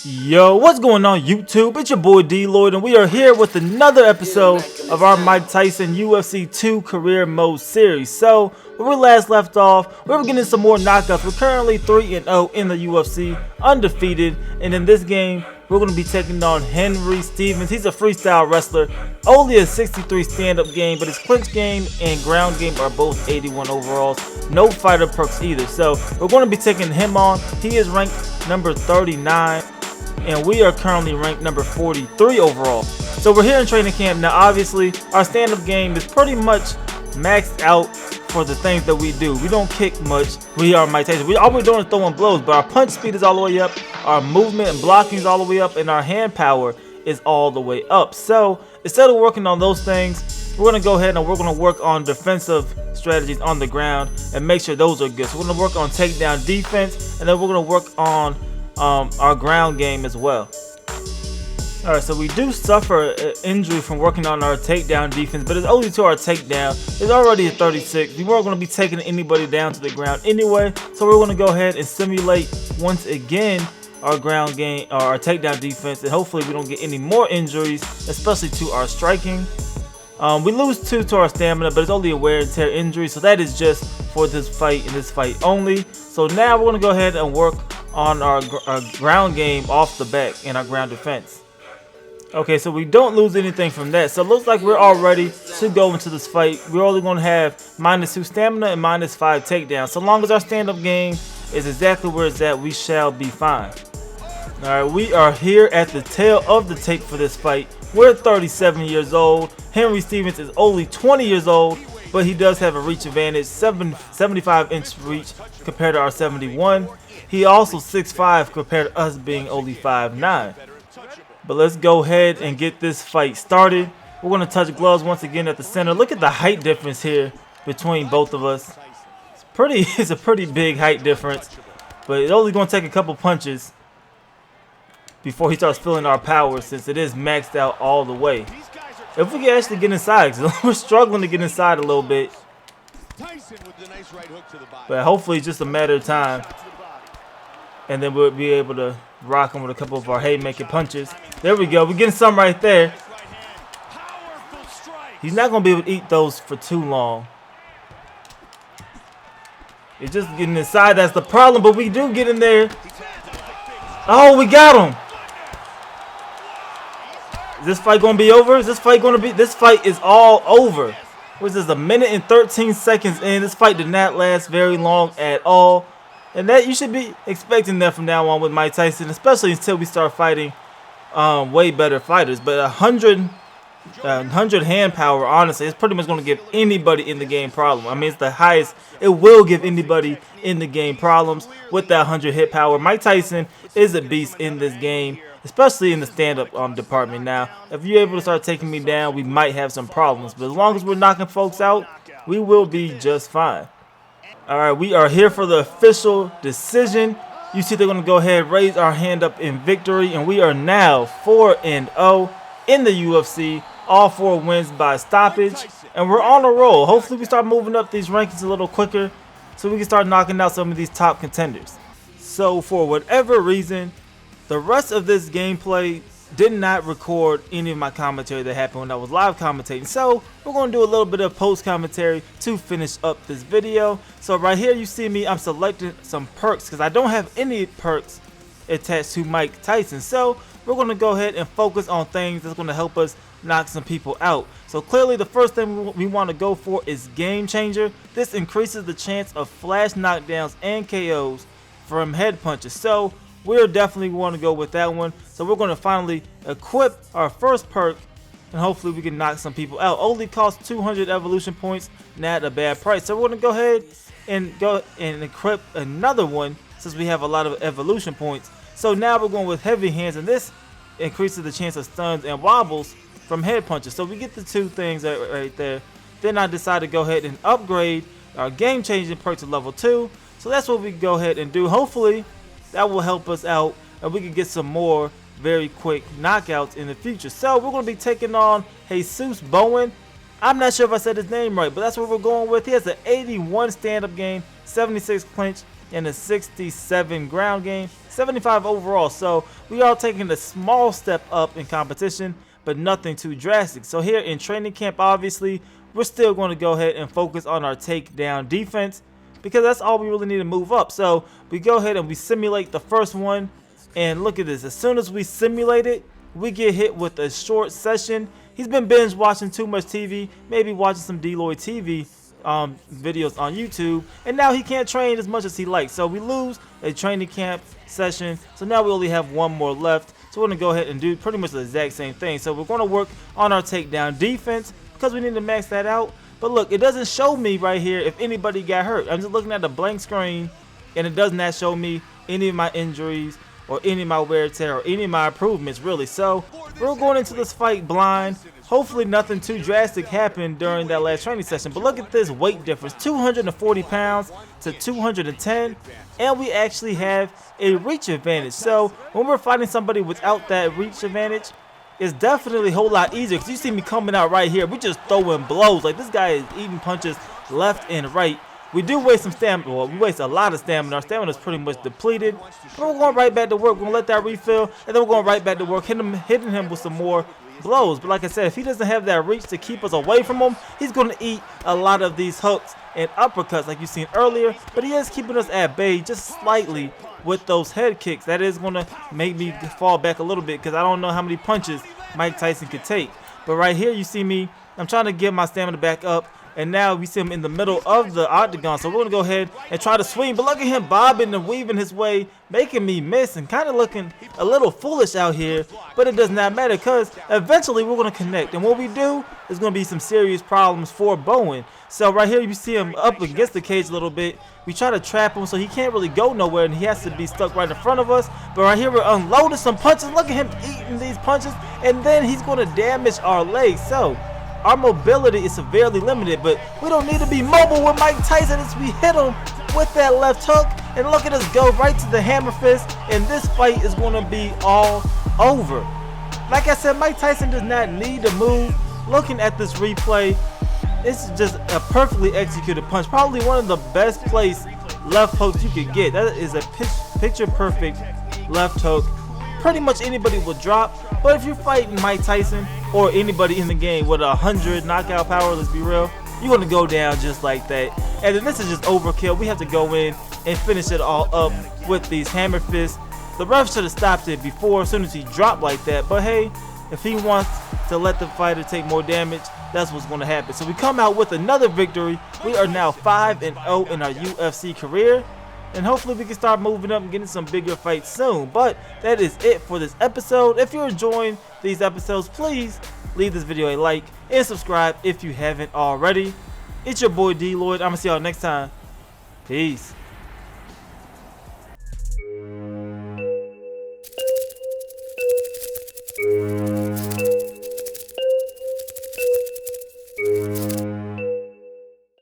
Yo, what's going on YouTube? It's your boy DLloyd, and we are here with another episode of our Mike Tyson UFC 2 Career Mode series. So, when we last left off, we were getting some more knockouts. We're currently 3-0 in the UFC, undefeated, and in this game, we're going to be taking on Henry Stevens. He's a freestyle wrestler, only a 63 stand-up game, but his clinch game and ground game are both 81 overalls. No fighter perks either, so we're going to be taking him on. He is ranked number 39. And we are currently ranked number 43 overall. So we're here in training camp. Now obviously our stand-up game is pretty much maxed out for the things that we do. We don't kick much. We are Mike Tyson. All we're doing is throwing blows, but our punch speed is all the way up, our movement and blocking is all the way up, and our hand power is all the way up. So instead of working on those things, we're going to go ahead and we're going to work on defensive strategies on the ground and make sure those are good. So we're going to work on takedown defense, and then we're going to work on our ground game as well. Alright, so we do suffer an injury from working on our takedown defense, but it's only to our takedown. It's already a 36. We weren't going to be taking anybody down to the ground anyway, so we're going to go ahead and simulate once again our ground game, or our takedown defense, and hopefully we don't get any more injuries, especially to our striking. We lose 2 to our stamina, but it's only a wear and tear injury, so that is just for this fight and this fight only. So now we're going to go ahead and work on our ground game off the back and our ground defense. Okay, so we don't lose anything from that. So it looks like we're all ready to go into this fight. We're only going to have -2 stamina and -5 takedowns. So long as our stand-up game is exactly where it's at, we shall be fine. Alright, we are here at the tail of the tape for this fight. We're 37 years old. Henry Stevens is only 20 years old, but he does have a reach advantage, 75-inch reach compared to our 71. He also 6'5" compared to us being only 5'9". But let's go ahead and get this fight started. We're going to touch gloves once again at the center. Look at the height difference here between both of us. It's a pretty big height difference, but it's only going to take a couple punches before he starts feeling our power, since it is maxed out all the way. If we can actually get inside, because we're struggling to get inside a little bit, but hopefully it's just a matter of time. And then we'll be able to rock him with a couple of our haymaker punches. There we go. We're getting some right there. He's not going to be able to eat those for too long. It's just getting inside that's the problem, but we do get in there. Oh, we got him. Is this fight going to be over? Is this fight going to be? This fight is all over. Was this 1 minute and 13 seconds in? This fight did not last very long at all. And that you should be expecting that from now on with Mike Tyson, especially until we start fighting way better fighters. But 100 hand power, honestly, it's pretty much going to give anybody in the game problem. I mean, it's the highest. It will give anybody in the game problems with that 100 hit power. Mike Tyson is a beast in this game, especially in the stand-up department. Now, if you're able to start taking me down, we might have some problems. But as long as we're knocking folks out, we will be just fine. Alright, we are here for the official decision. You see they're going to go ahead and raise our hand up in victory. And we are now 4-0 in the UFC. All 4 wins by stoppage. And we're on a roll. Hopefully we start moving up these rankings a little quicker, so we can start knocking out some of these top contenders. So for whatever reason, the rest of this gameplay did not record any of my commentary that happened when I was live commentating. So we're going to do a little bit of post commentary to finish up this video. So right here you see me, I'm selecting some perks because I don't have any perks attached to Mike Tyson. So we're going to go ahead and focus on things that's going to help us knock some people out. So clearly the first thing we want to go for is Game Changer. This increases the chance of flash knockdowns and KOs from head punches. So we're definitely going to go with that one. So we're going to finally equip our first perk, and hopefully we can knock some people out. Only costs 200 evolution points, not a bad price. So we're going to go ahead and equip another one, since we have a lot of evolution points. So now we're going with heavy hands, and this increases the chance of stuns and wobbles from head punches. So we get the 2 things right there. Then I decide to go ahead and upgrade our game changing perk to level 2. So that's what we go ahead and do. Hopefully that will help us out, and we can get some more very quick knockouts in the future. So we're going to be taking on Jesus Bowen. I'm not sure if I said his name right, but that's what we're going with. He has an 81 stand-up game, 76 clinch, and a 67 ground game, 75 overall. So we are taking a small step up in competition, but nothing too drastic. So here in training camp, obviously, we're still going to go ahead and focus on our takedown defense, because that's all we really need to move up. So we go ahead and we simulate the first one, and look at this. As soon as we simulate it, we get hit with a short session. He's been binge watching too much TV, maybe watching some DLloydTV videos on YouTube, and now he can't train as much as he likes. So we lose a training camp session, so now we only have one more left. So we're going to go ahead and do pretty much the exact same thing. So we're going to work on our takedown defense because we need to max that out. But look, it doesn't show me right here if anybody got hurt. I'm just looking at the blank screen, and it does not show me any of my injuries or any of my wear and tear or any of my improvements, really. So we're going into this fight blind. Hopefully nothing too drastic happened during that last training session. But look at this weight difference, 240 pounds to 210, and we actually have a reach advantage. So when we're fighting somebody without that reach advantage, it's definitely a whole lot easier, because you see me coming out right here. We're just throwing blows. Like, this guy is eating punches left and right. We do waste some stamina. Well, we waste a lot of stamina. Our stamina is pretty much depleted. But we're going right back to work. We're going to let that refill, and then we're going right back to work, hitting him with some more blows. But like I said, if he doesn't have that reach to keep us away from him, he's going to eat a lot of these hooks and uppercuts like you've seen earlier. But he is keeping us at bay just slightly with those head kicks. That is going to make me fall back a little bit, because I don't know how many punches Mike Tyson could take. But right here you see me, I'm trying to get my stamina back up, and now we see him in the middle of the octagon. So we're going to go ahead and try to swing, but look at him bobbing and weaving his way, making me miss and kind of looking a little foolish out here. But it does not matter, because eventually we're going to connect, and what we do is going to be some serious problems for Bowen. So right here you see him up against the cage a little bit. We try to trap him so he can't really go nowhere, and he has to be stuck right in front of us. But right here we're unloading some punches. Look at him eating these punches, and then he's going to damage our legs. So our mobility is severely limited, but we don't need to be mobile with Mike Tyson as we hit him with that left hook. And look at us go right to the hammer fist, and this fight is going to be all over. Like I said, Mike Tyson does not need to move. Looking at this replay, it's just a perfectly executed punch. Probably one of the best placed left hooks you could get. That is a picture perfect left hook. Pretty much anybody will drop, but if you're fighting Mike Tyson or anybody in the game with 100 knockout power, let's be real, you're going to go down just like that. And then this is just overkill. We have to go in and finish it all up with these hammer fists. The ref should have stopped it before, as soon as he dropped like that. But hey, if he wants to let the fighter take more damage, that's what's going to happen. So we come out with another victory. We are now 5-0 in our UFC career, and hopefully we can start moving up and getting some bigger fights soon. But that is it for this episode. If you're enjoying these episodes, please leave this video a like and subscribe if you haven't already. It's your boy DLloyd. I'm going to see y'all next time. Peace.